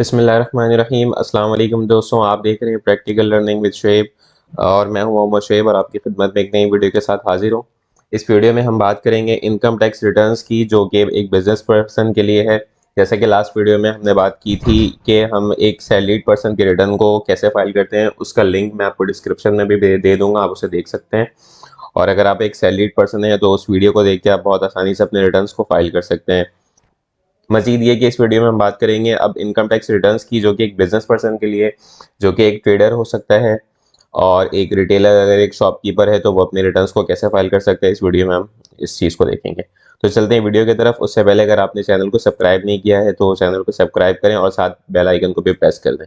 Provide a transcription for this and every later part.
बिस्मिल्लाहिर्रहमानिर्रहीम। अस्सलाम वालेकुम दोस्तों, आप देख रहे हैं प्रैक्टिकल लर्निंग विद शुएब और मैं हूं मोहम्मद शुएब और आपकी खिदमत में एक नई वीडियो के साथ हाजिर हूं। इस वीडियो में हम बात करेंगे इनकम टैक्स रिटर्न्स की, जो कि एक बिजनेस पर्सन के लिए है। जैसे कि लास्ट वीडियो में हमने बात की थी कि हम एक सैलरीड पर्सन के रिटर्न को कैसे फाइल करते हैं, उसका लिंक मैं आपको डिस्क्रिप्शन में भी दे दूंगा, आप उसे देख सकते हैं। और अगर आप एक सैलरीड पर्सन है तो उस वीडियो को देख के आप बहुत आसानी से अपने रिटर्न्स को फाइल कर सकते हैं। मजीद ये कि इस वीडियो में हम बात करेंगे अब इनकम टैक्स रिटर्न्स की, जो कि एक बिजनेस पर्सन के लिए, जो कि एक ट्रेडर हो सकता है और एक रिटेलर, अगर एक शॉपकीपर है तो वो अपने रिटर्न्स को कैसे फाइल कर सकते हैं। इस वीडियो में हम इस चीज़ को देखेंगे। तो चलते हैं वीडियो की तरफ। उससे पहले अगर आपने चैनल को सब्सक्राइब नहीं किया है तो चैनल को सब्सक्राइब करें और साथ बेल आइकन को भी प्रेस कर दें।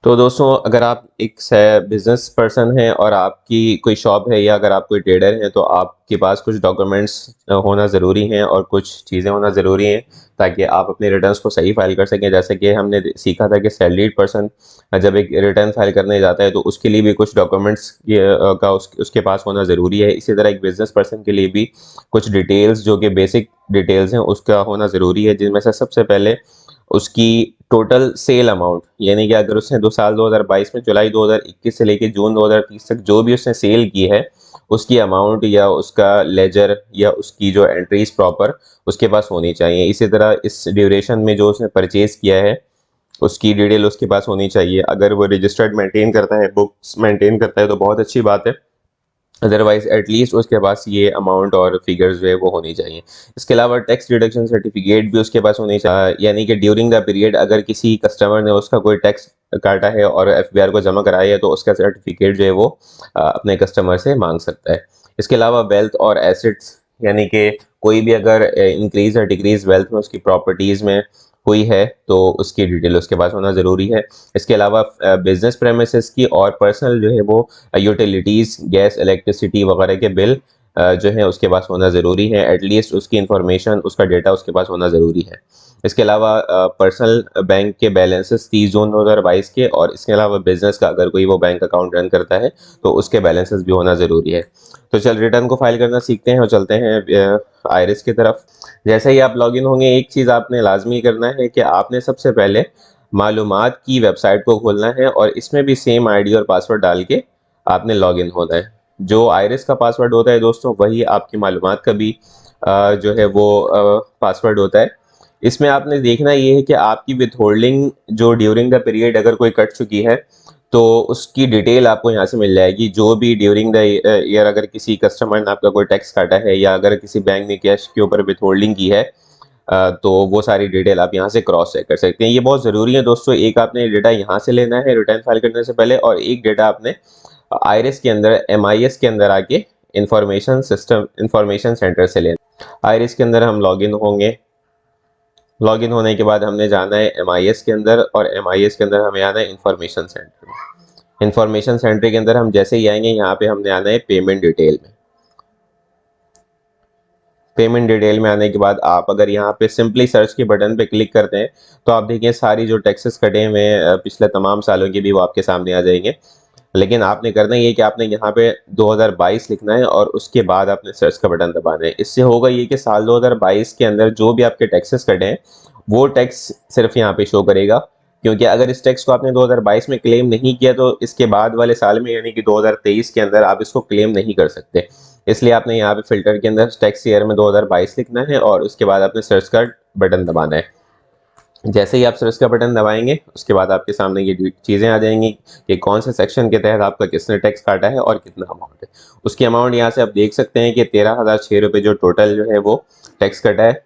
तो दोस्तों, अगर आप एक बिजनेस पर्सन हैं और आपकी कोई शॉप है या अगर आप कोई ट्रेडर हैं तो आपके पास कुछ डॉक्यूमेंट्स होना ज़रूरी हैं और कुछ चीज़ें होना ज़रूरी हैं ताकि आप अपने रिटर्न्स को सही फाइल कर सकें। जैसे कि हमने सीखा था कि सैलरीड पर्सन जब एक रिटर्न फाइल करने जाता है तो उसके लिए भी कुछ डॉक्यूमेंट्स का उसके पास होना ज़रूरी है। इसी तरह एक बिजनेस पर्सन के लिए भी कुछ डिटेल्स, जो कि बेसिक डिटेल्स हैं, उसका होना ज़रूरी है, जिनमें से सबसे पहले उसकी टोटल सेल अमाउंट, यानी कि अगर उसने 2022 में जुलाई 2021 से लेकर जून 2030 तक जो भी उसने सेल की है, उसकी अमाउंट या उसका लेजर या उसकी जो एंट्रीज प्रॉपर उसके पास होनी चाहिए। इसी तरह इस ड्यूरेशन में जो उसने परचेज किया है उसकी डिटेल उसके पास होनी चाहिए। अगर वो रजिस्टर्ड मेंटेन करता है, बुक्स मेंटेन करता है तो बहुत अच्छी बात है, अदरवाइज एटलीस्ट उसके पास ये अमाउंट और फिगर्स जो है वो होनी चाहिए। इसके अलावा टैक्स डिडक्शन सर्टिफिकेट भी उसके पास होनी चाहिए, यानी कि ड्यूरिंग द पीरियड अगर किसी कस्टमर ने उसका कोई टैक्स काटा है और एफबीआर को जमा कराया है तो उसका सर्टिफिकेट जो है वो अपने कस्टमर से मांग सकता है। इसके अलावा वेल्थ और एसेट्स, यानी कि कोई भी अगर इंक्रीज या डिक्रीज वेल्थ में उसकी प्रॉपर्टीज़ में हुई है तो उसकी डिटेल उसके पास होना ज़रूरी है। इसके अलावा बिजनेस प्रेमिसेस की और पर्सनल जो है वो यूटिलिटीज़, गैस, इलेक्ट्रिसिटी वगैरह के बिल जो है उसके पास होना ज़रूरी है। एटलीस्ट उसकी इंफॉर्मेशन, उसका डेटा उसके पास होना ज़रूरी है। इसके अलावा पर्सनल बैंक के बैलेंसेस 30 जून 2022 के, और इसके अलावा बिजनेस का अगर कोई वो बैंक अकाउंट रन करता है तो उसके बैलेंसेस भी होना ज़रूरी है। तो चल रिटर्न को फाइल करना सीखते हैं और चलते हैं आयरिस की तरफ। जैसे ही आप लॉगिन होंगे, एक चीज़ आपने लाजमी करना है कि आपने सबसे पहले मालूमात की वेबसाइट को खोलना है और इसमें भी सेम आईडी और पासवर्ड डाल के आपने लॉगिन होना है। जो आयरिस का पासवर्ड होता है दोस्तों, वही आपकी मालूमात का भी जो है वो पासवर्ड होता है। इसमें आपने देखना ये है कि आपकी विथहोल्डिंग जो ड्यूरिंग द पीरियड अगर कोई कट चुकी है तो उसकी डिटेल आपको यहाँ से मिल जाएगी। जो भी ड्यूरिंग द ईयर अगर किसी कस्टमर ने आपका कोई टैक्स काटा है या अगर किसी बैंक ने कैश के ऊपर विथहोल्डिंग की है तो वो सारी डिटेल आप यहाँ से क्रॉस चेक कर सकते हैं। ये बहुत ज़रूरी है दोस्तों। एक आपने डेटा यहाँ से लेना है रिटर्न फाइल करने से पहले, और एक डेटा आपने आईरिस के अंदर, एमआईएस के अंदर आके इंफॉर्मेशन सेंटर से लेना। आईरिस के अंदर हम लॉगिन होंगे। लॉगिन होने के बाद हमने जाना है एमआईएस के अंदर, और एमआईएस के अंदर हमें आना है इंफॉर्मेशन सेंटर में। इंफॉर्मेशन सेंटर के अंदर हम जैसे ही आएंगे, यहाँ पे हमने आना है पेमेंट डिटेल में। पेमेंट डिटेल में आने के बाद आप अगर यहाँ पे सिंपली सर्च के बटन पे क्लिक करते हैं तो आप देखिए सारी जो टैक्सेस कटे हुए हैं पिछले तमाम सालों के भी वो आपके सामने आ जाएंगे। लेकिन आपने करना ये कि आपने यहाँ पे 2022 लिखना है और उसके बाद आपने सर्च का बटन दबाना है। इससे होगा ये कि साल 2022 के अंदर जो भी आपके टैक्सेस कटे हैं वो टैक्स सिर्फ यहाँ पे शो करेगा, क्योंकि अगर इस टैक्स को आपने 2022 में क्लेम नहीं किया तो इसके बाद वाले साल में, यानी कि 2023 के अंदर, आप इसको क्लेम नहीं कर सकते। इसलिए आपने यहाँ पे फिल्टर के अंदर टैक्स ईयर में 2022 लिखना है और उसके बाद आपने सर्च का बटन दबाना है। जैसे ही आप सर्च का बटन दबाएंगे उसके बाद आपके सामने ये चीज़ें आ जाएंगी कि कौन से सेक्शन के तहत आपका किसने टैक्स काटा है और कितना अमाउंट है। उसकी अमाउंट यहाँ से आप देख सकते हैं कि 13,006 रुपये जो टोटल जो है वो टैक्स कटा है।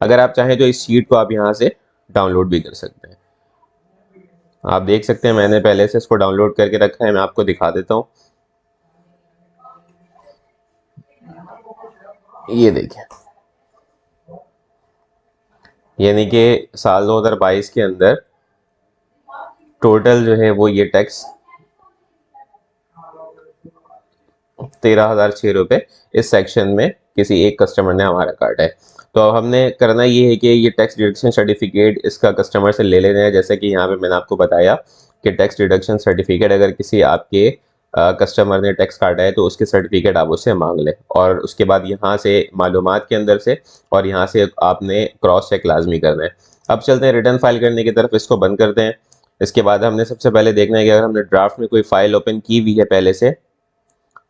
अगर आप चाहें तो इस शीट को आप यहाँ से डाउनलोड भी कर सकते हैं। आप देख सकते हैं मैंने पहले से इसको डाउनलोड करके रखा है, मैं आपको दिखा देता हूँ। ये देखिए, यानी कि साल 2022 के अंदर टोटल जो है वो ये टैक्स 13,006 रुपये इस सेक्शन में किसी एक कस्टमर ने हमारा काटा है। तो अब हमने करना ये है कि ये टैक्स डिडक्शन सर्टिफिकेट इसका कस्टमर से ले लेना है। जैसे कि यहाँ पे मैंने आपको बताया कि टैक्स डिडक्शन सर्टिफिकेट अगर किसी आपके कस्टमर ने टैक्स काटा है तो उसके सर्टिफिकेट आप उससे मांग लें, और उसके बाद यहाँ से मालूमात के अंदर से और यहाँ से आपने क्रॉस चेक लाजमी करना है। अब चलते हैं रिटर्न फाइल करने की तरफ, इसको बंद करते हैं। इसके बाद हमने सबसे पहले देखना है कि अगर हमने ड्राफ्ट में कोई फाइल ओपन की हुई है पहले से,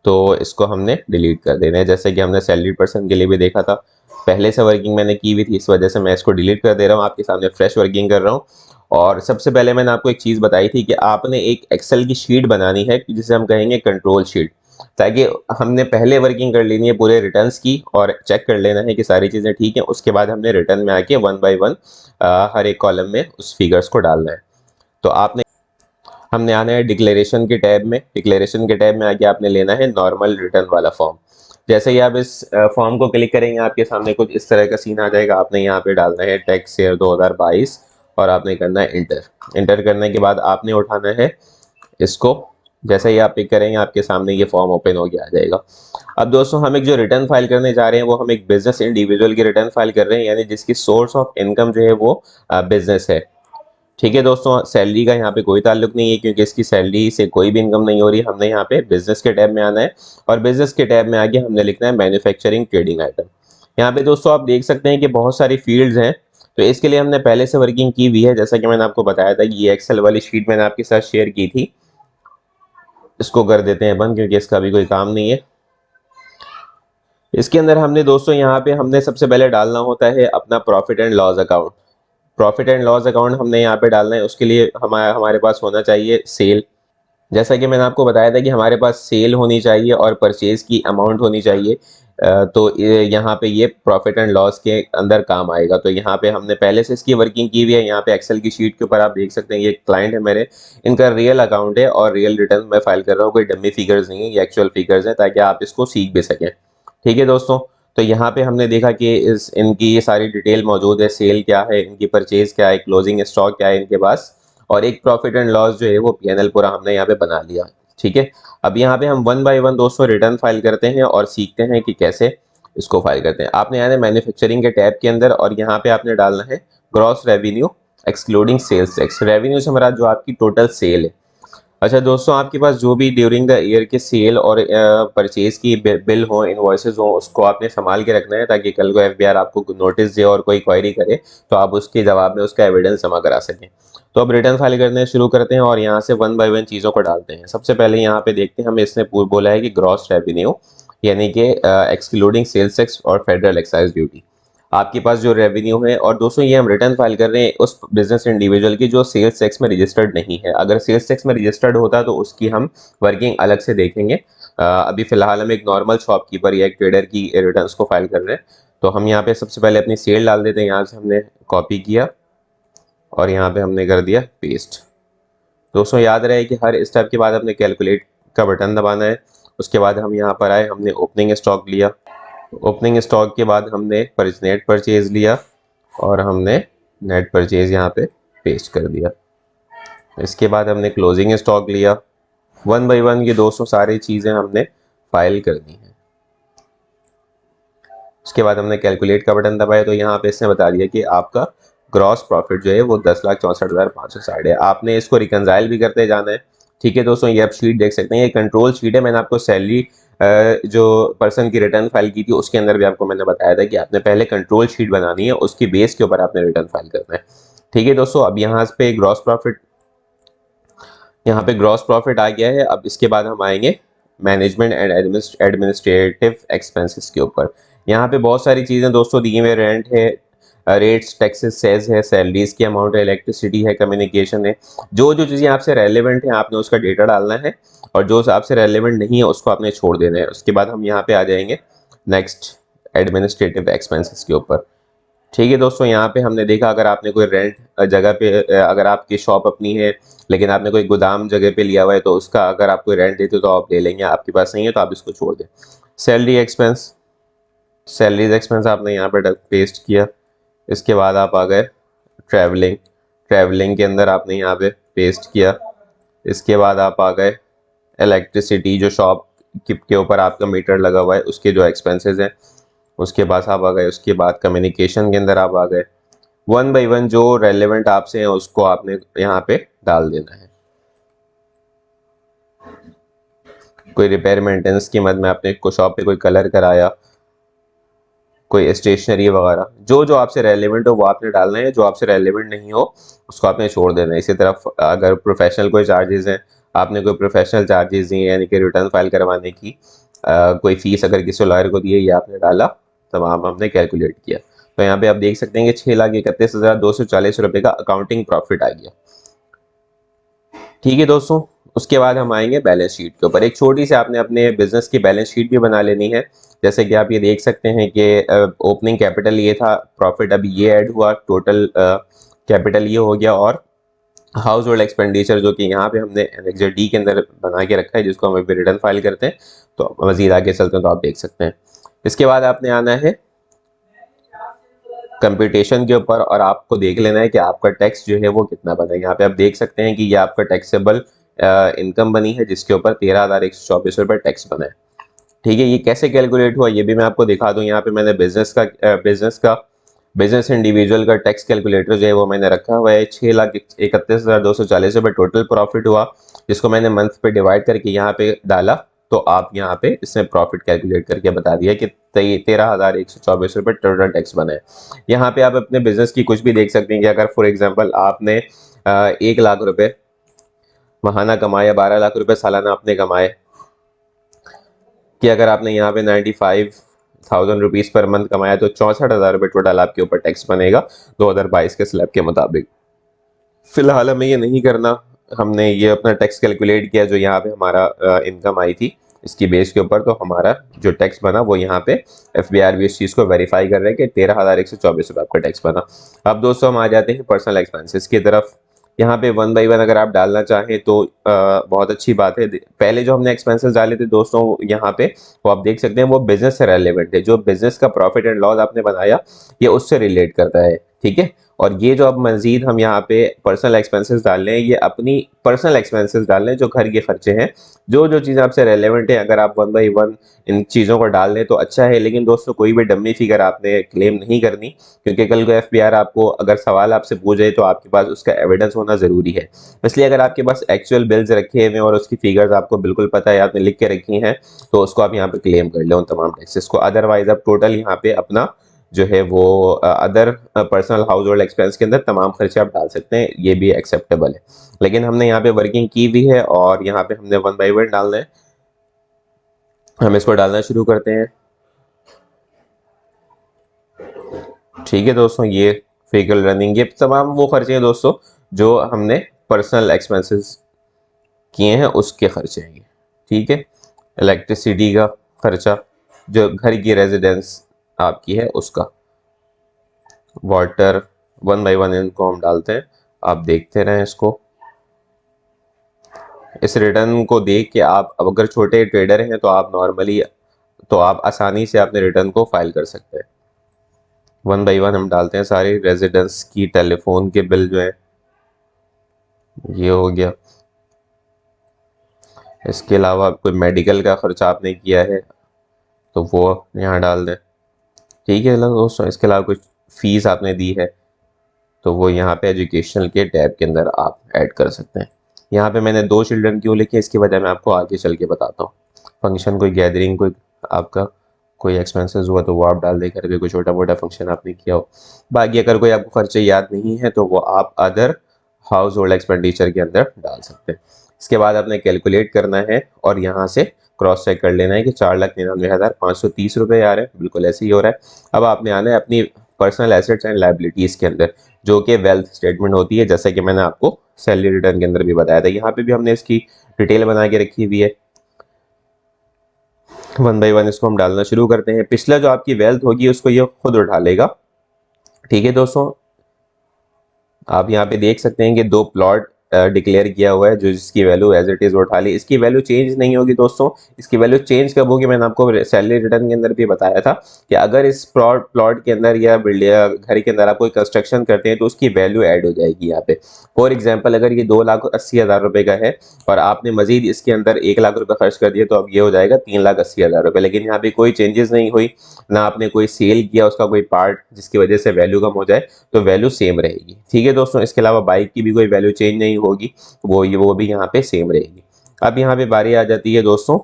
तो इसको हमने डिलीट कर देना है। जैसे कि हमने सैलरी पर्सन के लिए भी देखा था, पहले से वर्किंग मैंने की हुई थी, इस वजह से मैं इसको डिलीट कर दे रहा हूँ, आपके सामने फ्रेश वर्किंग कर रहा हूँ। और सबसे पहले मैंने आपको एक चीज़ बताई थी कि आपने एक एक्सेल की शीट बनानी है जिसे हम कहेंगे कंट्रोल शीट, ताकि हमने पहले वर्किंग कर लेनी है पूरे रिटर्न्स की और चेक कर लेना है कि सारी चीज़ें ठीक हैं। उसके बाद हमने रिटर्न में आके वन बाय वन हर एक कॉलम में उस फिगर्स को डालना है। तो आपने हमने आना है डिक्लेरेशन के टैब में, डिक्लेरेशन के टैब में आके आपने लेना है नॉर्मल रिटर्न वाला फॉर्म। जैसे ही आप इस फॉर्म को क्लिक करेंगे आपके सामने कुछ इस तरह का सीन आ जाएगा। आपने यहाँ पे डालना है टैक्स ईयर 2022 और आपने करना है इंटर। इंटर करने के बाद आपने उठाना है इसको। जैसे ही आप पिक करेंगे आपके सामने ये फॉर्म ओपन होके आ जाएगा। अब दोस्तों हम एक जो रिटर्न फाइल करने जा रहे हैं वो हम एक बिजनेस इंडिविजुअल की रिटर्न फाइल कर रहे हैं, यानी जिसकी सोर्स ऑफ इनकम जो है वो बिजनेस है। ठीक है दोस्तों, सैलरी का यहाँ पे कोई ताल्लुक नहीं है क्योंकि इसकी सैलरी से कोई भी इनकम नहीं हो रही। हमने यहाँ पे बिजनेस के टैब में आना है और बिजनेस के टैब में आके हमने लिखना है मैन्युफैक्चरिंग ट्रेडिंग आइटम। यहाँ पे दोस्तों आप देख सकते हैं कि बहुत सारी फील्ड्स हैं, तो इसके लिए हमने पहले से वर्किंग की हुई है। जैसा कि मैंने आपको बताया था कि ये एक्सेल वाली शीट मैंने आपके साथ शेयर की थी, इसको कर देते हैं बंद क्योंकि इसका भी कोई काम नहीं है। इसके अंदर हमने दोस्तों यहाँ पे हमने सबसे पहले डालना होता है अपना profit and loss account. Profit and loss account हमने यहाँ पे डालना है, उसके लिए हमारे पास होना चाहिए सेल। जैसा कि मैंने आपको बताया था कि हमारे पास सेल होनी चाहिए और परचेज की अमाउंट होनी चाहिए। तो यहाँ पे ये प्रॉफिट एंड लॉस के अंदर काम आएगा। तो यहाँ पे हमने पहले से इसकी वर्किंग की हुई है। यहाँ पे एक्सेल की शीट के ऊपर आप देख सकते हैं ये क्लाइंट है मेरे, इनका रियल अकाउंट है और रियल रिटर्न मैं फाइल कर रहा हूँ, कोई डमी फिगर्स नहीं है, ये एक्चुअल फिगर्स हैं ताकि आप इसको सीख भी सकें। ठीक है दोस्तों, तो यहाँ पे हमने देखा कि इस इनकी ये सारी डिटेल मौजूद है, सेल क्या है, इनकी परचेज क्या है, क्लोजिंग स्टॉक क्या है इनके पास, और एक प्रॉफिट एंड लॉस जो है वो पीएनएल पूरा हमने यहाँ पे बना लिया। ठीक है, अब यहाँ पे हम वन बाय वन दोस्तों रिटर्न फाइल करते हैं और सीखते हैं कि कैसे इसको फाइल करते हैं। आपने आना है मैन्युफैक्चरिंग के टैब के अंदर और यहाँ पे आपने डालना है gross revenue excluding sales tax. Revenue से हमारा जो आपकी टोटल सेल है। अच्छा दोस्तों, आपके पास जो भी ड्यूरिंग द ईयर के सेल और परचेज की बिल हो, इनवॉइसेस हो, उसको आपने संभाल के रखना है ताकि कल को एफबीआर आपको नोटिस दे और कोई क्वायरी करे तो आप उसके जवाब में उसका एविडेंस जमा करा सकें। तो अब रिटर्न फाइल करने शुरू करते हैं और यहाँ से वन बाय वन चीज़ों को डालते हैं। सबसे पहले यहाँ पे देखते हैं, हमें इसने बोला है कि ग्रॉस रेवेन्यू यानी कि एक्सक्लूडिंग सेल्स टैक्स और फेडरल एक्साइज ड्यूटी, आपके पास जो रेवेन्यू है। और दोस्तों ये हम रिटर्न फाइल कर रहे हैं उस बिजनेस इंडिविजुअल की जो सेल्स टैक्स में रजिस्टर्ड नहीं है। अगर सेल्स टैक्स में रजिस्टर्ड होता तो उसकी हम वर्किंग अलग से देखेंगे। अभी फिलहाल हम एक नॉर्मल शॉपकीपर या एक ट्रेडर की रिटर्न्स को फाइल कर रहे हैं। तो हम यहाँ पे सबसे पहले अपनी सेल डाल देते हैं, यहाँ से हमने कॉपी किया और यहाँ पे हमने कर दिया पेस्ट। दोस्तों याद रहे कि हर स्टेप के बाद हमने कैलकुलेट का बटन दबाना है। उसके बाद हम यहाँ पर आए, हमने ओपनिंग स्टॉक लिया, ओपनिंग स्टॉक के बाद हमने नेट परचेज लिया और हमने नेट परचेज यहाँ पे पेस्ट कर दिया। इसके बाद हमने क्लोजिंग स्टॉक लिया। वन बाय वन ये 200 सारी चीज़ें हमने फाइल करनी है। उसके बाद हमने कैलकुलेट का बटन दबाया तो यहाँ पे इसने बता दिया कि आपका ग्रॉस प्रॉफिट जो है वो 10,64,560 है। आपने इसको रिकंजाइल भी करते जाना है। ठीक है दोस्तों, ये आप शीट देख सकते हैं, ये कंट्रोल शीट है। मैंने आपको सैलरी जो पर्सन की रिटर्न फाइल की थी उसके अंदर भी आपको मैंने बताया था कि आपने पहले कंट्रोल शीट बनानी है, उसकी बेस के ऊपर आपने रिटर्न फाइल करना है। ठीक है दोस्तों, अब यहाँ पे ग्रॉस प्रॉफिट, यहाँ पे ग्रॉस प्रॉफिट आ गया है। अब इसके बाद हम आएंगे मैनेजमेंट एंड एडमिनिस्ट्रेटिव एक्सपेंसेस के ऊपर। यहाँ पे बहुत सारी चीज़ें दोस्तों दी हुई, रेंट है, रेट्स, टैक्सेस, सेज है, सैलरीज की अमाउंट है, इलेक्ट्रिसिटी है, कम्युनिकेशन है। जो जो चीज़ें आपसे रेलेवेंट है आपने उसका डेटा डालना है और जो आपसे रेलेवेंट नहीं है उसको आपने छोड़ देना है। उसके बाद हम यहाँ पे आ जाएंगे नेक्स्ट एडमिनिस्ट्रेटिव एक्सपेंसेस के ऊपर। ठीक है दोस्तों, यहाँ पे हमने देखा अगर आपने कोई रेंट जगह पे अगर आपकी शॉप अपनी है लेकिन आपने कोई गोदाम जगह पे लिया हुआ है तो उसका अगर आप कोई रेंट देते हो तो आप ले लेंगे, आपके पास नहीं है तो आप इसको छोड़ दें। सैलरी एक्सपेंस, सैलरीज एक्सपेंस आपने यहाँ पे पेस्ट किया। इसके बाद आप आ गए ट्रैवलिंग, ट्रैवलिंग के अंदर आपने यहाँ पे पेस्ट किया। इसके बाद आप आ गए इलेक्ट्रिसिटी, जो शॉप के ऊपर आपका मीटर लगा हुआ है उसके जो एक्सपेंसेस हैं उसके पास आप आ गए। उसके बाद कम्युनिकेशन के अंदर आप आ गए। वन बाय वन जो रेलेवेंट आपसे है उसको आपने यहाँ पे डाल देना है। कोई रिपेयर मेंटेनेंस की मद में आपने को शॉप पे कोई कलर कराया, कोई स्टेशनरी वगैरह, जो जो आपसे रेलेवेंट हो वो आपने डालना है, जो आपसे रेलेवेंट नहीं हो उसको आपने छोड़ देना है। इसी तरफ अगर प्रोफेशनल कोई चार्जेस हैं, आपने कोई प्रोफेशनल चार्जेस दिए यानी कि रिटर्न फाइल करवाने की कोई फीस अगर किसी लॉयर को दिए, ये आपने डाला, तमाम हमने कैलकुलेट किया। तो यहाँ पे आप देख सकते हैं कि 6,31,240 रुपये का अकाउंटिंग प्रॉफिट आ गया। ठीक है दोस्तों, उसके बाद हम आएंगे बैलेंस शीट के ऊपर। एक छोटी सी आपने अपने बिजनेस की बैलेंस शीट भी बना लेनी है। जैसे कि आप ये देख सकते हैं कि ओपनिंग कैपिटल ये था, प्रॉफिट अभी ये ऐड हुआ, टोटल कैपिटल ये हो गया, और हाउस होल्ड एक्सपेंडिचर जो कि यहाँ पे हमने एनेक्सर डी के अंदर बना के रखा है, जिसको हम अभी रिटर्न फाइल करते हैं। तो मजीद आगे चलते हैं तो आप देख सकते हैं। इसके बाद आपने आना है कंप्यूटेशन के ऊपर, और आपको देख लेना है कि आपका टैक्स जो है वो कितना बना है। यहाँ पे आप देख सकते हैं कि ये आपका टैक्सेबल इनकम बनी है, जिसके ऊपर 13,124 रुपये टैक्स बना है। ठीक है, ये कैसे कैलकुलेट हुआ ये भी मैं आपको दिखा दूं। यहाँ पे मैंने बिजनेस इंडिविजुअल का टैक्स कैलकुलेटर जो है वो मैंने रखा हुआ है। 6,31,240 रुपये टोटल प्रॉफिट हुआ, जिसको मैंने मंथ पे डिवाइड करके यहाँ पे डाला। तो आप यहाँ पे इसमें प्रॉफिट कैलकुलेट करके बता दिया कि 13,124 रुपये टोटल टैक्स बना है। यहाँ पे आप अपने बिजनेस की कुछ भी देख सकते हैं कि अगर फॉर एग्जांपल आपने 1 लाख रुपए माहाना कमाया, 12 लाख रुपए सालाना आपने कमाए, कि अगर आपने यहाँ पे 95,000 रुपीज़ पर मंथ कमाया तो 64,000 रुपये टोटल आपके ऊपर टैक्स बनेगा 2022 के स्लैब के मुताबिक। फिलहाल हमें ये नहीं करना, हमने ये अपना टैक्स कैलकुलेट किया जो यहाँ पे हमारा इनकम आई थी इसकी बेस के ऊपर। तो हमारा जो टैक्स बना वो यहाँ पे FBR भी इस चीज़ को वेरीफाई कर रहे हैं कि 13,124 रुपये आपका टैक्स बना। अब दोस्तों हम आ जाते हैं पर्सनल एक्सपेंसेस की तरफ। यहाँ पे 1 बाई 1 अगर आप डालना चाहें तो बहुत अच्छी बात है। पहले जो हमने एक्सपेंसेस डाले थे दोस्तों यहाँ पे वो आप देख सकते हैं वो बिजनेस से रेलेवेंट है। जो बिजनेस का प्रॉफिट एंड लॉस आपने बनाया ये उससे रिलेट करता है। ठीक है, और ये जो अब मजीद हम यहाँ पे पर्सनल एक्सपेंसेस डाल रहे हैं ये अपनी पर्सनल एक्सपेंसेस डाल रहे हैं, जो घर के खर्चे हैं, जो जो चीज़ आपसे रेलेवेंट है। अगर आप 1 बाई 1 इन चीज़ों को डाल दें तो अच्छा है, लेकिन दोस्तों कोई भी डम्मी फिगर आपने क्लेम नहीं करनी, क्योंकि कल को FBR आपको अगर सवाल आपसे पूछे तो आपके पास उसका एविडेंस होना ज़रूरी है। इसलिए अगर आपके पास एक्चुअल बिल्स रखे हुए और उसकी फिगर्स आपको बिल्कुल पता है, आपने लिख के रखी हैं, तो उसको आप यहाँ पे क्लेम कर लें उन तमाम टैक्सेस को। अदरवाइज आप टोटल यहाँ पे अपना जो है वो other personal house hold expense के अंदर तमाम खर्चे आप डाल सकते हैं, ये भी एक्सेप्टेबल है। लेकिन हमने यहाँ पे वर्किंग की हुई है और यहाँ पे हमने 1 बाई 1 डालना है। हम इसको डालना शुरू करते हैं। ठीक है दोस्तों, ये व्हीकल रनिंग, ये तमाम वो खर्चे हैं दोस्तों जो हमने पर्सनल एक्सपेंसेस किए हैं उसके खर्चे हैं ये। ठीक है, इलेक्ट्रिसिटी का खर्चा, जो घर की रेजिडेंस आपकी है उसका, वाटर, 1 बाई 1 इनको हम डालते हैं। आप देखते रहें इसको। इस रिटर्न को देख के आप अब अगर छोटे ट्रेडर हैं तो आप नॉर्मली तो आप आसानी से अपने रिटर्न को फाइल कर सकते हैं। 1 बाई 1 हम डालते हैं सारे। रेजिडेंस की टेलीफोन के बिल जो है ये हो गया। इसके अलावा कोई मेडिकल का खर्चा आपने किया है तो वो यहाँ डाल दें। ठीक है दोस्तों, इसके अलावा कुछ फीस आपने दी है तो वो यहाँ पे एजुकेशनल के टैब के अंदर आप ऐड कर सकते हैं। यहाँ पे मैंने 2 चिल्ड्रन क्यों लिखे इसकी वजह मैं आपको आगे चल के बताता हूँ। फंक्शन, कोई गैदरिंग, कोई आपका कोई एक्सपेंसेस हुआ तो वो आप डाल दे करके, कोई छोटा मोटा फंक्शन आपने किया हो। बाकी अगर कोई आपको खर्चे याद नहीं है तो वो आप अदर हाउस होल्ड एक्सपेंडिचर के अंदर डाल सकते हैं। इसके बाद आपने कैलकुलेट करना है और यहाँ से क्रॉस चेक कर लेना है कि 4,99,530 रुपये आ रहे हैं, बिल्कुल ऐसे ही हो रहा है। अब आपने आना है अपनी पर्सनल एसेट्स एंड लायबिलिटीज़ के अंदर, जो कि वेल्थ स्टेटमेंट होती है, जैसे कि मैंने आपको सैलरी रिटर्न के अंदर भी बताया था। यहाँ पे भी हमने इसकी डिटेल बना के रखी हुई है। 1 बाई 1 इसको हम डालना शुरू करते हैं। पिछला जो आपकी वेल्थ होगी उसको ये खुद उठा लेगा। ठीक है दोस्तों, आप यहाँ पे देख सकते हैं कि 2 प्लॉट डिक्लेयर किया हुआ है, जो जिसकी वैल्यू एज इट इज़ उठा ली। इसकी वैल्यू चेंज नहीं होगी दोस्तों। इसकी वैल्यू चेंज कब होगी मैंने आपको सैलरी रिटर्न के अंदर भी बताया था कि अगर इस प्लॉट के अंदर या घर के अंदर आप कोई कंस्ट्रक्शन करते हैं तो उसकी वैल्यू ऐड हो जाएगी यहाँ पे। फॉर एग्जाम्पल अगर ये 2,80,000 रुपये का है और आपने मजीद इसके अंदर 1 लाख रुपये खर्च कर दिए तो अब ये हो जाएगा 3,80,000 रुपये। लेकिन यहाँ पे कोई चेंजेस नहीं हुई, ना आपने कोई सेल किया उसका कोई पार्ट जिसकी वजह से वैल्यू कम हो जाए, तो वैल्यू सेम रहेगी। ठीक है दोस्तों, इसके अलावा बाइक की भी कोई वैल्यू चेंज नहीं होगी, वो भी यहाँ पे सेम रहेगी। अब यहाँ पे बारी आ जाती है दोस्तों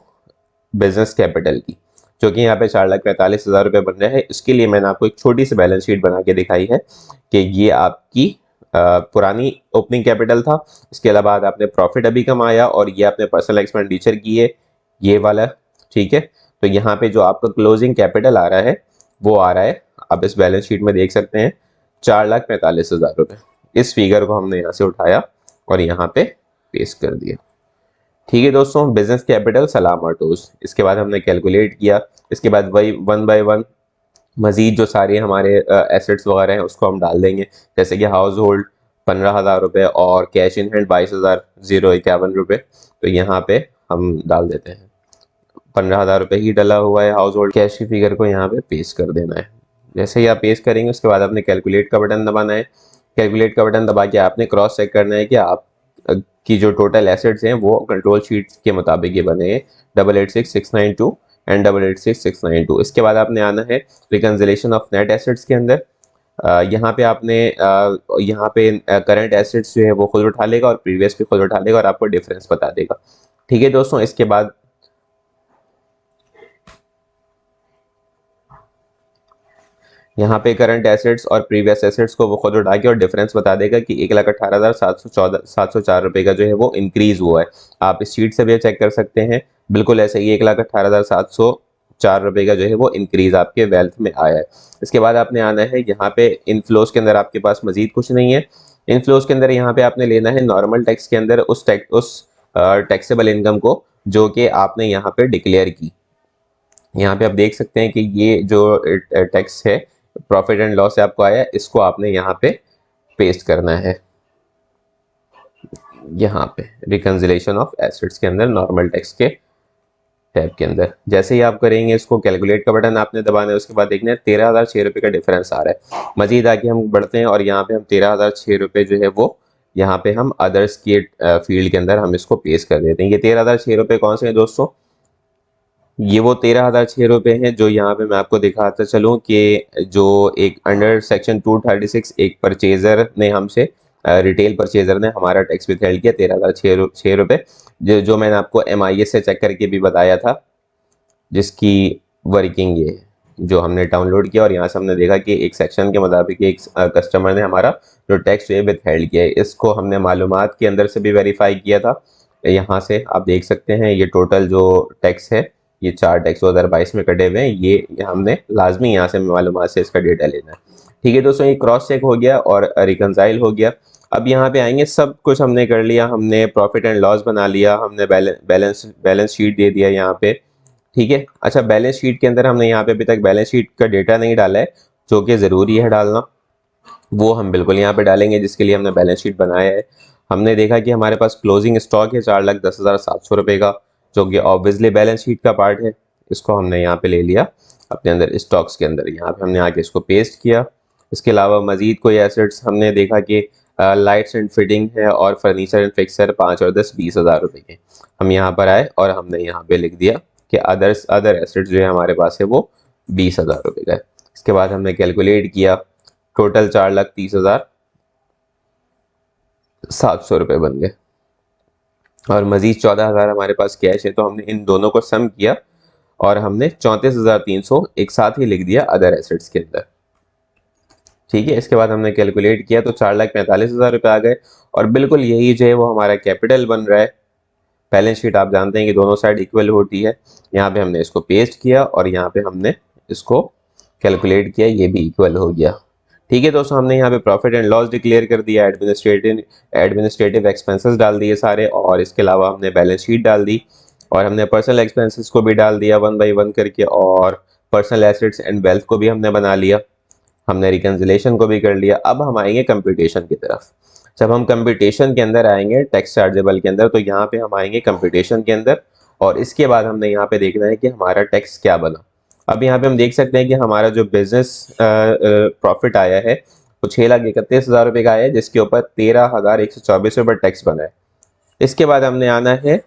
बिजनेस कैपिटल की। जो कि यहाँ पे 4,45,000 रुपये बन रहे हैं। इसके लिए मैंने आपको एक छोटी सी बैलेंस शीट बना के दिखाई है कि ये आपकी पुरानी ओपनिंग कैपिटल था, इसके अलावा आपने प्रॉफिट अभी कमाया और ये आपने पर्सनल एक्सपेंडिचर किए, ये वाला, ठीक है। तो यहाँ पे जो आपका क्लोजिंग कैपिटल आ रहा है वो आ रहा है, आप इस बैलेंस शीट में देख सकते हैं, 4,45,000 रुपये। इस फिगर को हमने यहाँ से उठाया और यहाँ पे पेस्ट कर दिया। ठीक है दोस्तों, बिजनेस कैपिटल सलाम ऑटोज, इसके बाद हमने कैलकुलेट किया। इसके बाद वही वन बाय वन मजीद जो सारे हमारे एसेट्स वगैरह हैं उसको हम डाल देंगे, जैसे कि हाउस होल्ड 15,000 रुपये और कैश इन हैंड 22,051 रुपये। तो यहाँ पे हम डाल देते हैं 15,000 रुपये ही डला हुआ है हाउस होल्ड, कैश की फिगर को यहाँ पे पेस्ट कर देना है। जैसे ही आप पेस्ट करेंगे उसके बाद आपने कैलकुलेट का बटन दबाना है। कैलकुलेट का बटन दबा के आपने क्रॉस चेक करना है कि आप की जो टोटल एसेट्स हैं वो कंट्रोल शीट के मुताबिक ये बने हैं 886692 एंड 886692। इसके बाद आपने आना है रिकंसिलेशन ऑफ नेट एसेट्स के अंदर। यहाँ पे आपने यहाँ पे करंट एसेट्स जो है वो खुद उठा लेगा और प्रीवियस भी खुद उठा लेगा और आपको डिफरेंस बता देगा। ठीक है दोस्तों, इसके बाद यहाँ पे करंट एसेट्स और प्रीवियस एसेट्स को वो खुद उठा के और डिफरेंस बता देगा कि 1,18,704 रुपये का जो है वो इंक्रीज हुआ है। आप इस शीट से भी चेक कर सकते हैं, बिल्कुल ऐसे ही 1,18,704 रुपये का जो है वो इंक्रीज आपके वेल्थ में आया है। इसके बाद आपने आना है यहाँ पे इनफ्लोज के अंदर, आपके पास मजीद कुछ नहीं है। इनफ्लोज के अंदर यहाँ पे आपने लेना है नॉर्मल टैक्स के अंदर उस टैक्सेबल इनकम को जो कि आपने यहाँ पे डिक्लेयर की। यहाँ पे आप देख सकते हैं कि ये जो टैक्स है प्रॉफिट एंड लॉस से आपको आया, इसको आपने यहाँ पे पेस्ट करना है, यहाँ पे रिकंसिलेशन ऑफ एसेट्स के अंदर नॉर्मल टैक्स के टैब के अंदर। जैसे ही आप करेंगे इसको कैलकुलेट का बटन आपने दबाना है। उसके बाद देखना है 13,006 रुपये का डिफरेंस आ रहा है। मजीद आगे हम बढ़ते हैं और यहाँ पे हम 13,006 रुपये जो है वो यहाँ पे हम अदर्स के फील्ड के अंदर हम इसको पेस्ट कर देते हैं। ये 13,006 रुपये कौन से हैं दोस्तों? ये वो 13,006 रुपये हैं जो यहाँ पे मैं आपको दिखाता चलूँ कि जो एक अंडर सेक्शन 236 एक परचेजर ने हमसे रिटेल परचेजर ने हमारा टैक्स विथहेल्ड किया 13,006 रुपये, जो मैंने आपको MIS से चेक करके भी बताया था, जिसकी वर्किंग ये जो हमने डाउनलोड किया और यहाँ से हमने देखा कि एक सेक्शन के मुताबिक एक कस्टमर ने हमारा जो टैक्स है विथहेल्ड किया है। इसको हमने मालूमात के अंदर से भी वेरीफाई किया था। यहाँ से आप देख सकते हैं ये टोटल जो टैक्स है ये 4 टैक्स 2022 में कटे हुए हैं, ये हमने लाजमी यहाँ से मालूमात से इसका डेटा लेना है। ठीक है दोस्तों, ये क्रॉस चेक हो गया और रिकंसाइल हो गया। अब यहाँ पे आएंगे, सब कुछ हमने कर लिया, हमने प्रॉफिट एंड लॉस बना लिया, हमने बैलेंस शीट दे दिया यहाँ पे। ठीक है, अच्छा बैलेंस शीट के अंदर हमने यहाँ पे अभी तक बैलेंस शीट का डेटा नहीं डाला है जो कि ज़रूरी है डालना, वो हम बिल्कुल यहाँ पे डालेंगे जिसके लिए हमने बैलेंस शीट बनाया है। हमने देखा कि हमारे पास क्लोजिंग स्टॉक है 4,10,700 रुपये का, जो कि ऑब्वियसली बैलेंस शीट का पार्ट है। इसको हमने यहाँ पे ले लिया अपने अंदर स्टॉक्स के अंदर, यहाँ पे हमने आके इसको पेस्ट किया। इसके अलावा मजीद कोई एसेट्स हमने देखा कि लाइट्स एंड फिटिंग है और फर्नीचर एंड फिक्सर 5 और 10 20,000 रुपये के। हम यहाँ पर आए और हमने यहाँ पे लिख दिया कि अदर एसेट्स जो है हमारे पास है वो 20,000 रुपये का है। इसके बाद हमने कैलकुलेट किया, टोटल 4,30,700 रुपये बन गए और मजीद 14,000 हमारे पास कैश है। तो हमने इन दोनों को सम किया और हमने 34,300 एक साथ ही लिख दिया अदर एसेट्स के अंदर। ठीक है, इसके बाद हमने कैलकुलेट किया तो 4,45,000 रुपये आ गए और बिल्कुल यही जो है वो हमारा कैपिटल बन रहा है। बैलेंस शीट आप जानते हैं कि दोनों साइड इक्वल होती है। यहाँ पे हमने इसको पेस्ट किया और यहाँ पे हमने इसको कैलकुलेट किया, ये भी इक्वल हो गया। ठीक है दोस्तों, हमने यहाँ पे प्रॉफिट एंड लॉस डिक्लेयर कर दिया, एडमिनिस्ट्रेटिव एक्सपेंसेस डाल दिए सारे, और इसके अलावा हमने बैलेंस शीट डाल दी और हमने पर्सनल एक्सपेंसेस को भी डाल दिया 1 बाय 1 करके, और पर्सनल एसेट्स एंड वेल्थ को भी हमने बना लिया, हमने रिकंसिलेशन को भी कर लिया। अब हम आएंगे कंप्यूटेशन की तरफ। जब हम कंप्यूटेशन के अंदर आएंगे टैक्स चार्जेबल के अंदर, तो यहाँ पे हम आएंगे कंप्यूटेशन के अंदर और इसके बाद हमने यहाँ पे देखना है कि हमारा टैक्स क्या बना। अब यहाँ पे हम देख सकते हैं कि हमारा जो बिजनेस प्रॉफिट आया है वो 6,31,000 रुपये का आया है, जिसके ऊपर 13,124 रुपये टैक्स बना है। इसके बाद हमने आना है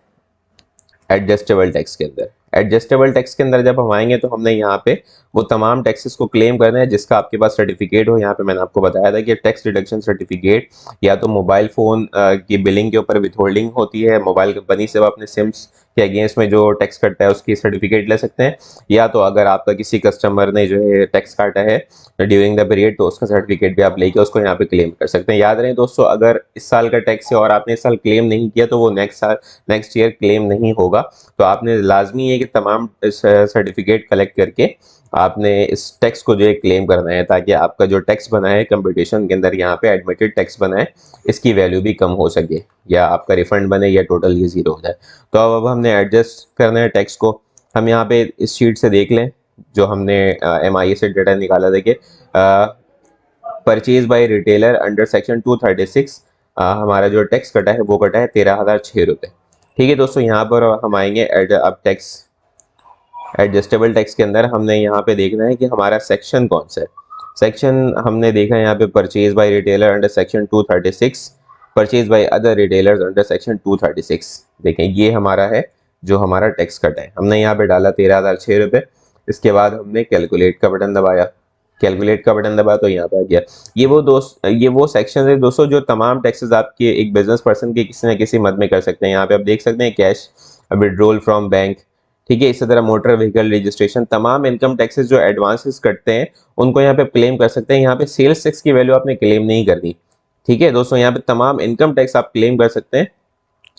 एडजस्टेबल टैक्स के अंदर। एडजस्टेबल टैक्स के अंदर जब हम आएंगे तो हमने यहाँ पे वो तमाम टैक्सेस को क्लेम करना है जिसका आपके पास सर्टिफिकेट हो। यहाँ पे मैंने आपको बताया था कि टैक्स डिडक्शन सर्टिफिकेट या तो मोबाइल फ़ोन की बिलिंग के ऊपर विथहोल्डिंग होती है, मोबाइल कंपनी से वो अपने सिम्स के अगेंस्ट में जो टैक्स कटता है उसकी सर्टिफिकेट ले सकते हैं, या तो अगर आपका किसी कस्टमर ने जो है टैक्स काटा है ड्यूरिंग द पीरियड तो उसका सर्टिफिकेट भी आप लेके उसको यहाँ पे क्लेम कर सकते हैं। याद रहे दोस्तों, अगर इस साल का टैक्स है और आपने इस साल क्लेम नहीं किया तो वो नेक्स्ट ईयर क्लेम नहीं होगा। तो आपने लाजमी है कि तमाम सर्टिफिकेट कलेक्ट करके आपने इस टैक्स को जो है क्लेम करना है, ताकि आपका जो टैक्स बना है कंपटीशन के अंदर यहाँ पे एडमिटेड टैक्स बना है इसकी वैल्यू भी कम हो सके, या आपका रिफंड बने या टोटल ये जीरो हो जाए। तो अब हमने एडजस्ट करना है टैक्स को। हम यहाँ पे इस शीट से देख लें जो हमने MIA से डेटा निकाला। देखिए purchase by retailer under section 236 हमारा जो टैक्स कटा है वो कटा है 13,006 रुपये। ठीक है दोस्तों, यहाँ पर हम आएंगे अब टैक्स एडजस्टेबल टैक्स के अंदर हमने यहाँ पे देखना है कि हमारा सेक्शन कौन सा है। सेक्शन हमने देखा है यहाँ पे purchase by retailer under section 236, purchase by other retailers under section 236। देखें ये हमारा है जो हमारा टैक्स कट है, हमने यहाँ पे डाला 13,006 रुपये। इसके बाद हमने कैलकुलेट का बटन दबाया, कैलकुलेट का बटन दबाया तो यहाँ पे आ गया। ये वो सेक्शन है दोस्तों जो तमाम टैक्सेस आपके एक बिजनेस पर्सन के किसी न किसी मद में कर सकते हैं। यहाँ पे आप देख सकते हैं कैश विड्रॉल फ्रॉम बैंक, ठीक है। इसी तरह मोटर व्हीकल रजिस्ट्रेशन, तमाम इनकम टैक्सेस जो एडवांसेस कटते हैं उनको यहाँ पे क्लेम कर सकते हैं। यहाँ पे सेल्स टैक्स की वैल्यू आपने क्लेम नहीं करनी, ठीक है दोस्तों। यहाँ पे तमाम इनकम टैक्स आप क्लेम कर सकते हैं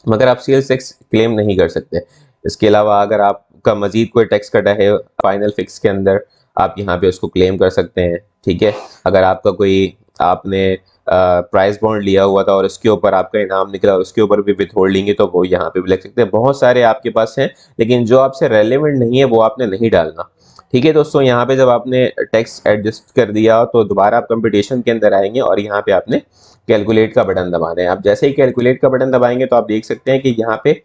मगर आप सेल्स टैक्स क्लेम नहीं कर सकते। इसके अलावा अगर आपका मजीद कोई टैक्स कटा है फाइनल फिक्स के अंदर आप यहाँ पे उसको क्लेम कर सकते हैं, ठीक है। अगर आपका कोई आपने प्राइस बॉन्ड लिया हुआ था और उसके ऊपर आपका इनाम निकला और उसके ऊपर भी विथ होल्डिंग है तो वो यहाँ पे भी लग सकते हैं। बहुत सारे आपके पास हैं लेकिन जो आपसे रेलेवेंट नहीं है वो आपने नहीं डालना, ठीक है दोस्तों। यहाँ पे जब आपने टैक्स एडजस्ट कर दिया तो दोबारा आप कंपटीशन के अंदर आएंगे और यहाँ पे आपने कैलकुलेट का बटन दबाना है। आप जैसे ही कैलकुलेट का बटन दबाएंगे तो आप देख सकते हैं कि यहाँ पे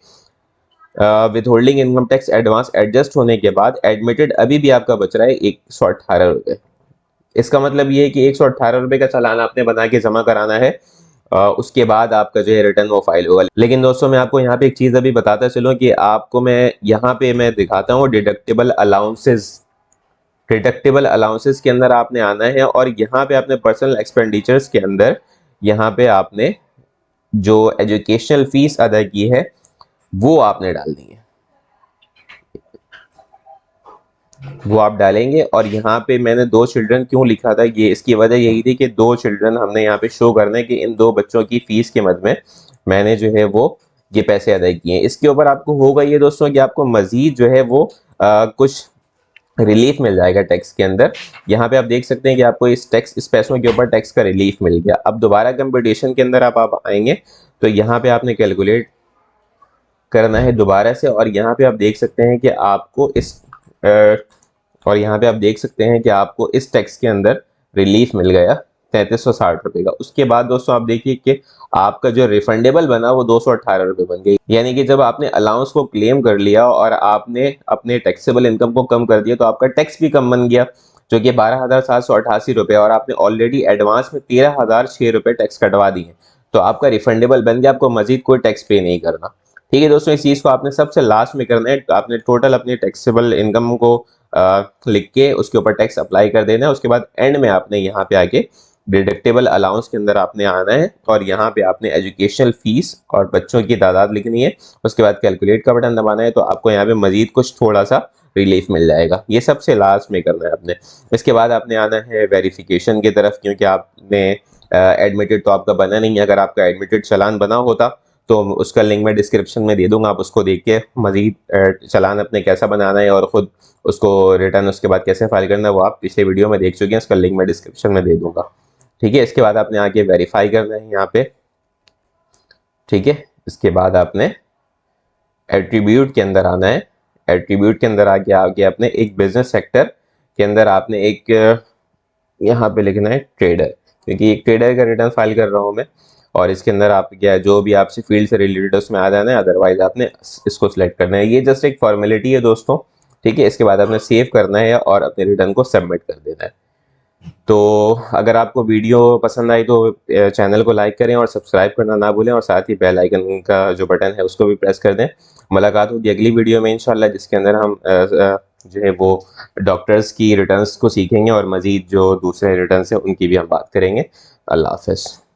with holding income tax advance adjust होने के बाद एडमिटेड अभी भी आपका बच रहा है 118 रुपये। इसका मतलब ये है कि 118 रुपये का चालान आपने बना के जमा कराना है, उसके बाद आपका जो है रिटर्न वो फाइल होगा। लेकिन दोस्तों मैं आपको यहाँ पे एक चीज़ अभी बताता चलूँ कि आपको मैं यहाँ पे मैं दिखाता हूँ डिडक्टेबल अलाउंसेस। डिडक्टेबल अलाउंसेस के अंदर आपने आना है और यहाँ पे आपने पर्सनल एक्सपेंडिचर्स के अंदर यहाँ पे आपने जो एजुकेशनल फीस अदा की है वो आपने डालनी है, वो आप डालेंगे। और यहाँ पे मैंने 2 चिल्ड्रन क्यों लिखा था, ये इसकी वजह यही थी कि 2 चिल्ड्रन हमने यहाँ पे शो करना है कि इन 2 बच्चों की फीस के मद में मैंने जो है वो ये पैसे अदा किए हैं। इसके ऊपर आपको होगा ये दोस्तों कि आपको मजीद जो है वो कुछ रिलीफ मिल जाएगा टैक्स के अंदर। यहाँ पे आप देख सकते हैं कि आपको इस पैसों के ऊपर टैक्स का रिलीफ मिल गया। अब दोबारा कंपटीशन के अंदर आप आएंगे तो यहाँ पे आपने कैलकुलेट करना है दोबारा से और यहाँ पे आप देख सकते हैं कि आपको इस टैक्स के अंदर रिलीफ मिल गया 3360 रुपये का। उसके बाद दोस्तों आप देखिए कि आपका जो रिफंडेबल बना वो 218 रुपये बन गई। यानी कि जब आपने अलाउंस को क्लेम कर लिया और आपने अपने टैक्सेबल इनकम को कम कर दिया तो आपका टैक्स भी कम बन गया जो कि 12,788 रुपये, और आपने ऑलरेडी एडवांस में 13,006 रुपये टैक्स कटवा दिए तो आपका रिफंडेबल बन गया, आपको मजीद कोई टैक्स पे नहीं करना। ठीक है दोस्तों, इस चीज़ को आपने सबसे लास्ट में करना है। तो आपने टोटल अपनी टैक्सेबल इनकम को लिख के उसके ऊपर टैक्स अप्लाई कर देना है। उसके बाद एंड में आपने यहाँ पे आके डिडक्टेबल अलाउंस के अंदर आपने आना है और यहाँ पे आपने एजुकेशनल फीस और बच्चों की तादाद लिखनी है। उसके बाद कैलकुलेट का बटन दबाना है तो आपको यहाँ पे मजीद कुछ थोड़ा सा रिलीफ मिल जाएगा। ये सबसे लास्ट में करना है आपने। इसके बाद आपने आना है वेरिफिकेशन की तरफ, क्योंकि आपने एडमिटेड तो आपका बना नहीं है। अगर आपका एडमिटेड चालान बना होता तो उसका लिंक मैं डिस्क्रिप्शन में दे दूंगा, आप उसको देख के मजीद चालान अपने कैसा बनाना है और ख़ुद उसको रिटर्न उसके बाद कैसे फाइल करना है वो आप पिछले वीडियो में देख चुके हैं, उसका लिंक मैं डिस्क्रिप्शन में दे दूंगा। ठीक है, इसके बाद आपने आके वेरीफाई करना है यहाँ पे। ठीक है, इसके बाद आपने एट्रीब्यूट के अंदर आना है। एट्रीब्यूट के अंदर आगे अपने एक बिजनेस सेक्टर के अंदर आपने एक यहाँ पे लिखना है ट्रेडर, क्योंकि एक ट्रेडर का रिटर्न फाइल कर रहा हूँ मैं। और इसके अंदर आप क्या जो भी आपसे फील्ड से रिलेटेड उसमें आ जाना है, अदरवाइज आपने इसको सिलेक्ट करना है। ये जस्ट एक फॉर्मेलिटी है दोस्तों। ठीक है, इसके बाद आपने सेव करना है और अपने रिटर्न को सबमिट कर देना है। तो अगर आपको वीडियो पसंद आई तो चैनल को लाइक करें और सब्सक्राइब करना ना भूलें और साथ ही बेल आइकन का जो बटन है उसको भी प्रेस कर दें। मुलाकात होगी अगली वीडियो में इंशाल्लाह, जिसके अंदर हम जो है वो डॉक्टर्स की रिटर्न्स को सीखेंगे और मज़ीद जो दूसरे रिटर्न्स हैं उनकी भी हम बात करेंगे। अल्लाह हाफ़िज़।